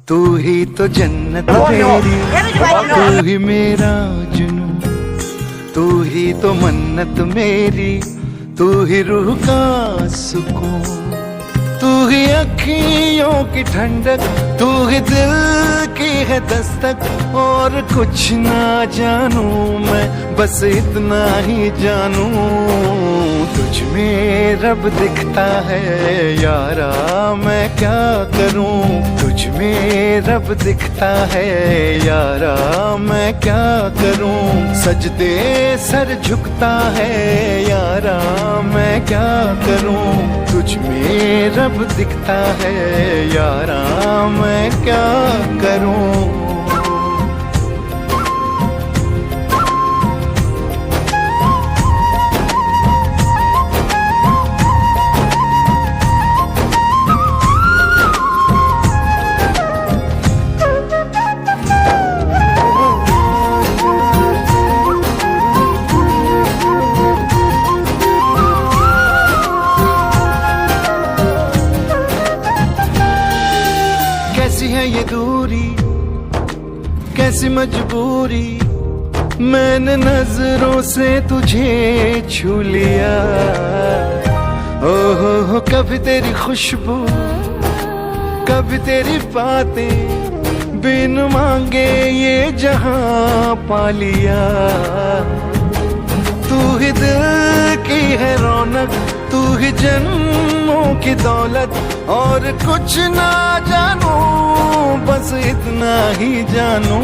तू ही तो जन्नत मेरी, तू ही मेरा जुनू, तू ही तो मन्नत मेरी, तू ही रूह का सुकून, तू ही अखियों की ठंडक, तू ही दिल की है दस्तक। और कुछ ना जानू मैं, बस इतना ही जानू, तुझ में रब दिखता है यारा, मैं क्या करूं। तुझ में रब दिखता है यारा, मैं क्या करूं। सजदे सर झुकता है यारा, मैं क्या करूं। तुझ में रब दिखता है यारा, मैं क्या करूं। कैसी है ये दूरी, कैसी मजबूरी, मैंने नजरों से तुझे छू लिया। ओहो कभी तेरी खुशबू, कभी तेरी बातें, बिन मांगे ये जहां पा लिया। तू ही दिल की है रौनक, तू ही जन्मों की दौलत। और कुछ ना जानू, बस इतना ही जानू,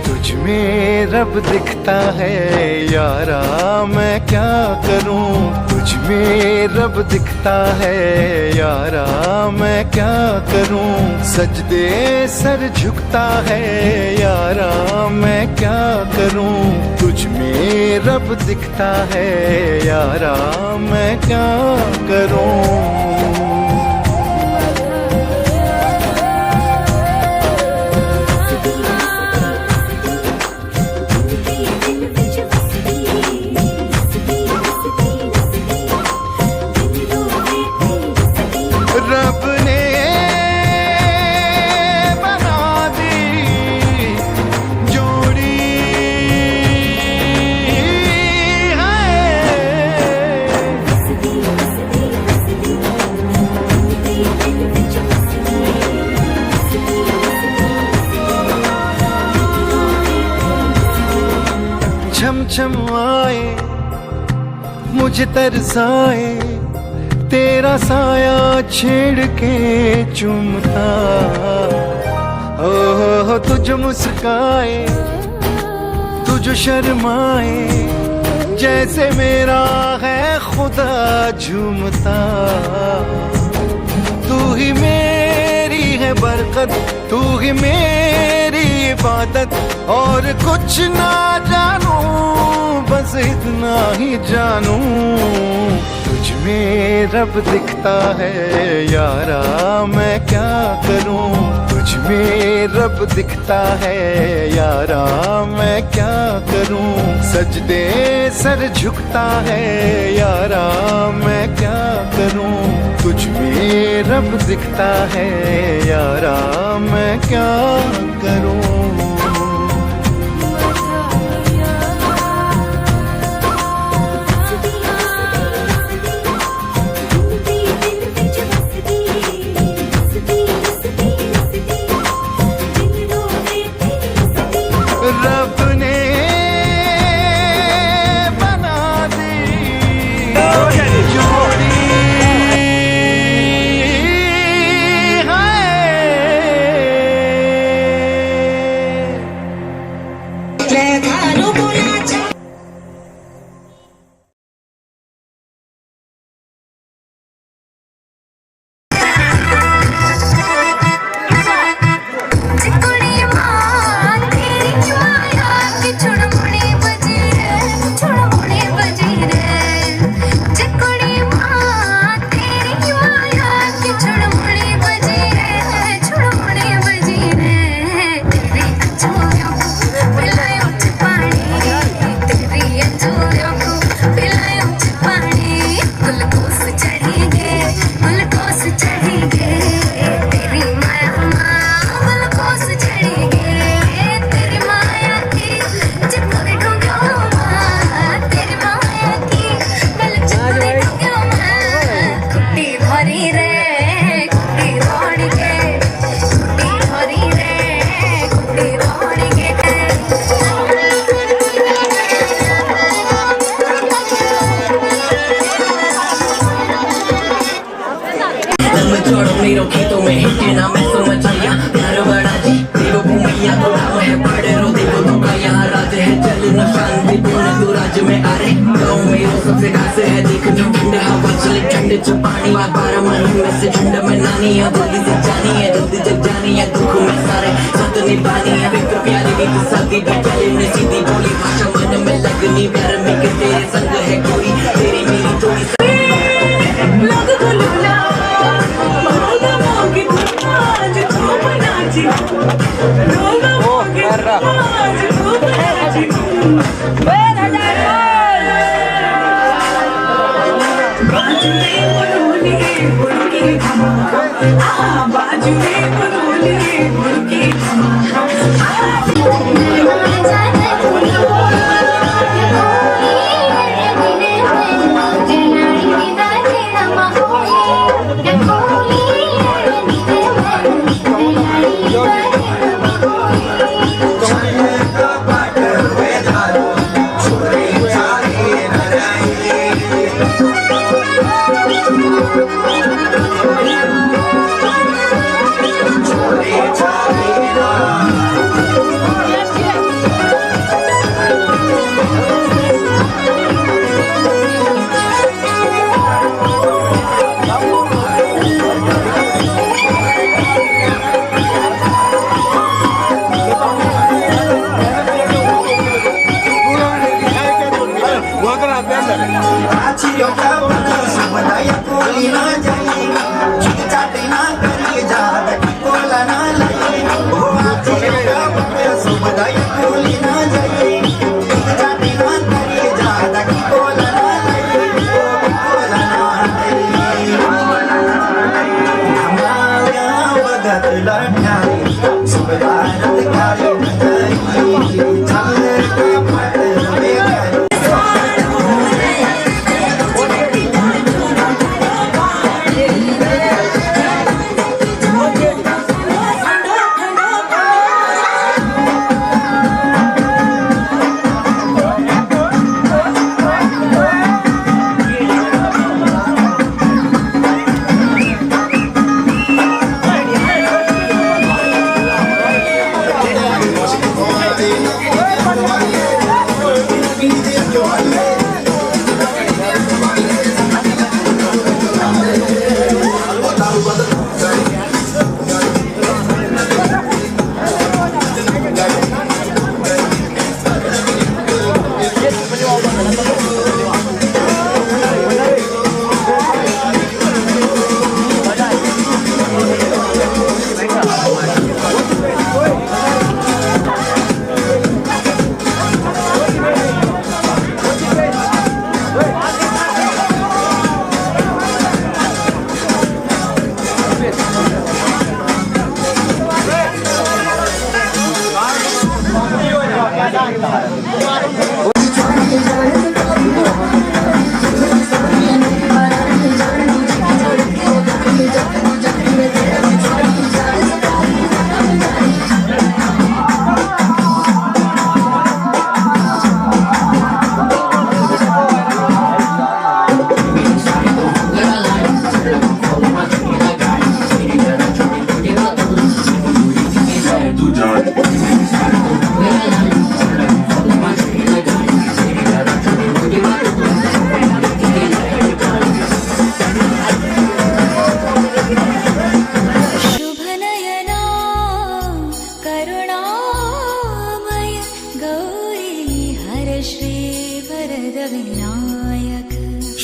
तुझ में रब दिखता है यारा, मैं क्या करूं। तुझ में रब दिखता है यारा, मैं क्या करूं। सजदे सर झुकता है यारा, मैं क्या करूं। तुझ में रब दिखता है यारा, मैं क्या करूं। रब ने बना दी जोड़ी छम छम आए मुझे तरसाए, तेरा साया छेड़ के चूमता। ओह तुझ मुस्काए, तुझ शर्माए, जैसे मेरा है खुदा झूमता। तू ही मेरी है बरकत, तू ही मेरी इबादत। और कुछ ना जानू, बस इतना ही जानू, तुझ में रब दिखता है यारा, मैं क्या करूं। तुझ में रब दिखता है यारा, मैं क्या करूं। सजदे सर झुकता है यारा, मैं क्या करूं। तुझ में रब दिखता है यारा, मैं क्या करूं। रब ने बना दी जोड़ी है। तीनों खेतों में हिटे ना मैं समझ आया प्यार बड़ा जी देव भूमिया गुलाम है पढ़े रो देखो तो का यहाँ राज है चल न शांति पूर्ण तू राज्य में आ रे गाँव में वो सबसे खास है देख जो ठंड हवा चले ठंड जो पानी 12 महीने में से ठंड में नानी है जल्दी से जानी है जल्दी जग जानी है दुख में सारे साथ निभानी है फिक्र प्यारी भी तो साथी भी चले उन्हें सीधी बोली भाषा मन में लगनी प्यार में कि तेरे संग है कोई तेरी मेरी थोड़ी लग गुलूला भागा मोगी आज तू बनाची भागा मोगी आज तू बनाची बाजू में बोलोली बोलके धमा बाजू में बोलोली बोलके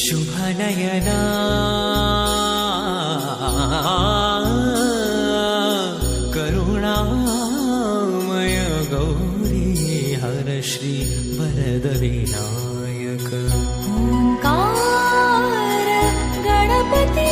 शुभनयना करुणामय गौरी हर श्री वरद विनायक ओंकार गणपती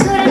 छोरा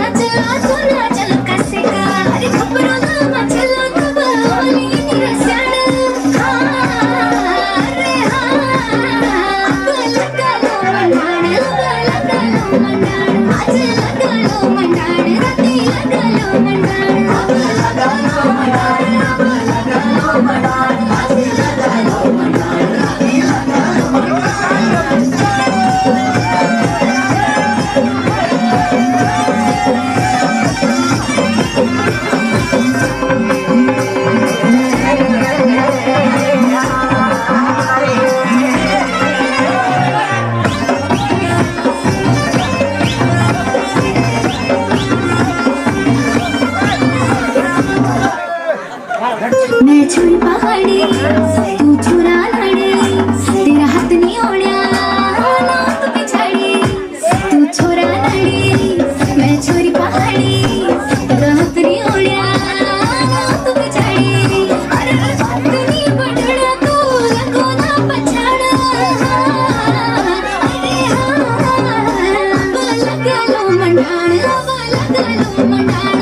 मैं छुरी पहाड़ी तू छुरा लड़ी तेरा हाथ नहीं ओढ़ा नाक पिछाड़ी तू छोरा लड़ी मैं छोरी पहाड़ी तेरा हाथ नहीं ओढ़ा नाक पिछाड़ी अरे बात नहीं पड़ना तू लगो ना पछाड़ा अरे लगा लो मंडाण लगा लो मंडाण लगा लो मंडाण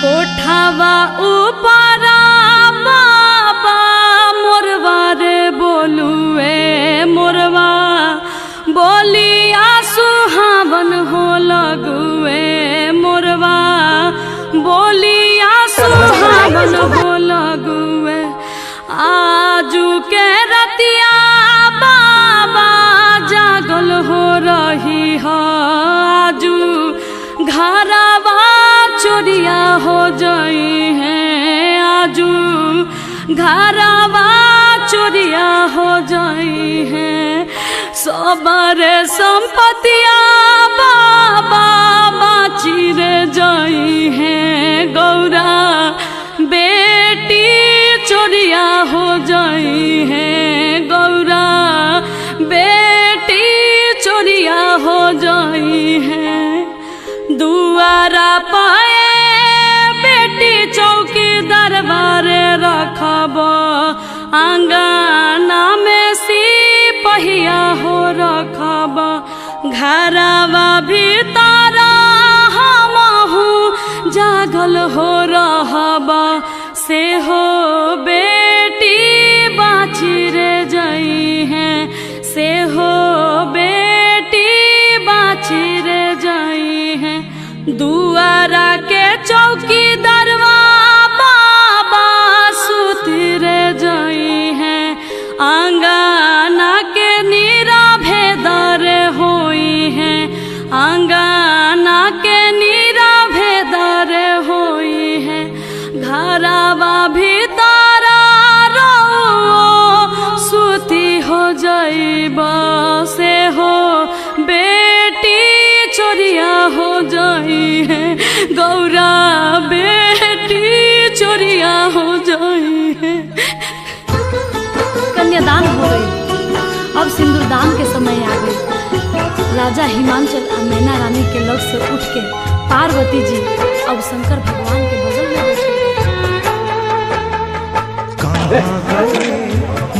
कोठावा उपारा बाबा मोरवा रे बोलुए मोरवा बोलिया सुहावन हो लगुए मोरवा बोलिया सुहावन हो लगुए आजू के रतिया बाबा जागल हो रही हो आजू घरवा चोरिया हो जाई है आजू घरवा चोरिया हो जाई है सबरे संपत्तिया बाबा बाची रे जाई है गौरा बेटी चोरिया हो जाई है गौरा बेटी चोरिया हो जाई है दुआरा पाए बेटी चौकी दरबार रखब आंगना में सिपहिया हो रखब घरवा भीतर हमहू जागल हो रहब से हो बेटी बाची रे जाई है से हो बेटी बाची रे जाई है दुआरा के चौकी दरवा बाबा सुती रे जाई है आंगना के नीरा भेदर होई है आंगना के नीरा भेदर होई है घरवा भीतर रो सुती हो जाइब से हो बेटी चोरिया हो जाई है गौरा बेटी चोरिया हो जाई है। कन्यादान हो गई, अब सिंदूरदान के समय आ गई। राजा हिमांचल और मैना रानी के लग से उठ के पार्वती जी अब शंकर भगवान के बगल में बैठे। कहाँ गए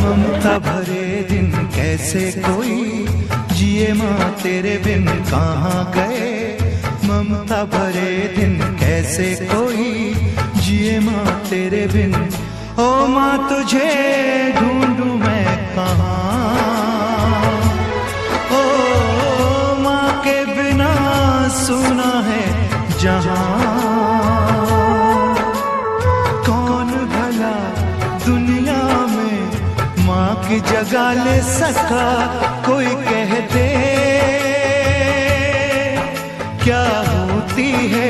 ममता भरे दिन कैसे कोई जिए माँ तेरे बिन कहाँ गए ममता भरे दिन कैसे कोई जिए माँ तेरे बिन ओ माँ तुझे ढूंढूं मैं कहाँ ओ माँ के बिना सुना है जहाँ कौन भला दुनिया में माँ की जगह ले सका कोई कह दे क्या होती है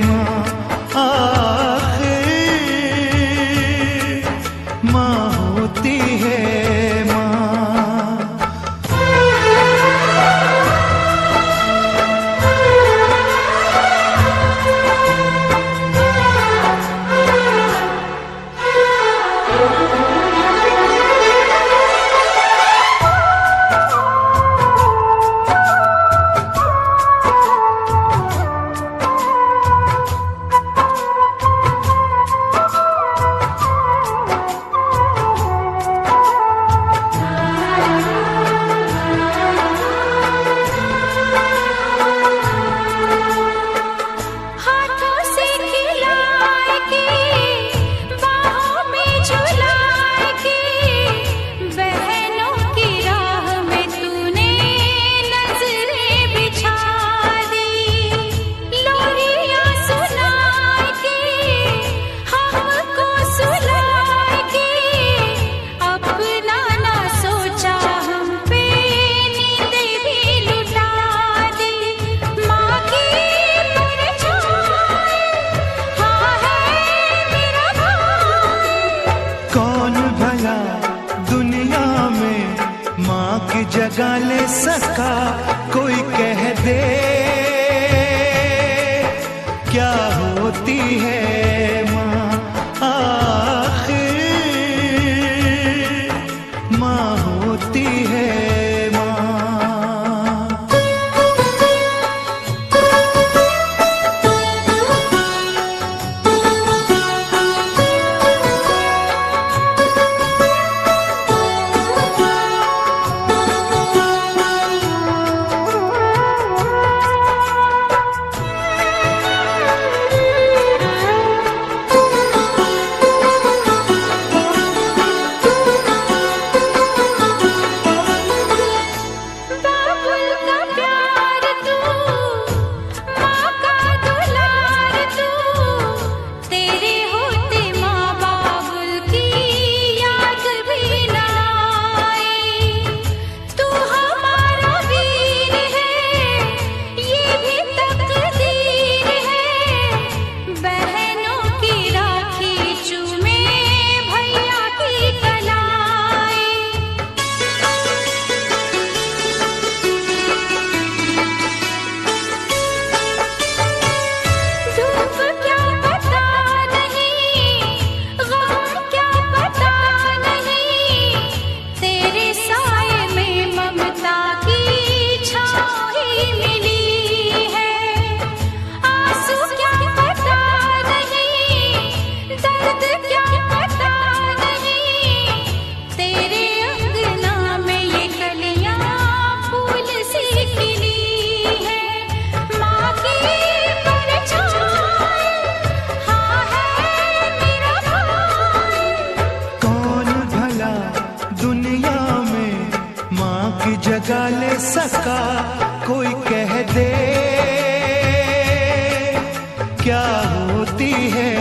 माँ आखिर माँ होती है माँ। जगा ले सका कोई कह दे क्या होती है माँ आखिर माँ होती है माँ। जाने सका कोई कह दे क्या होती है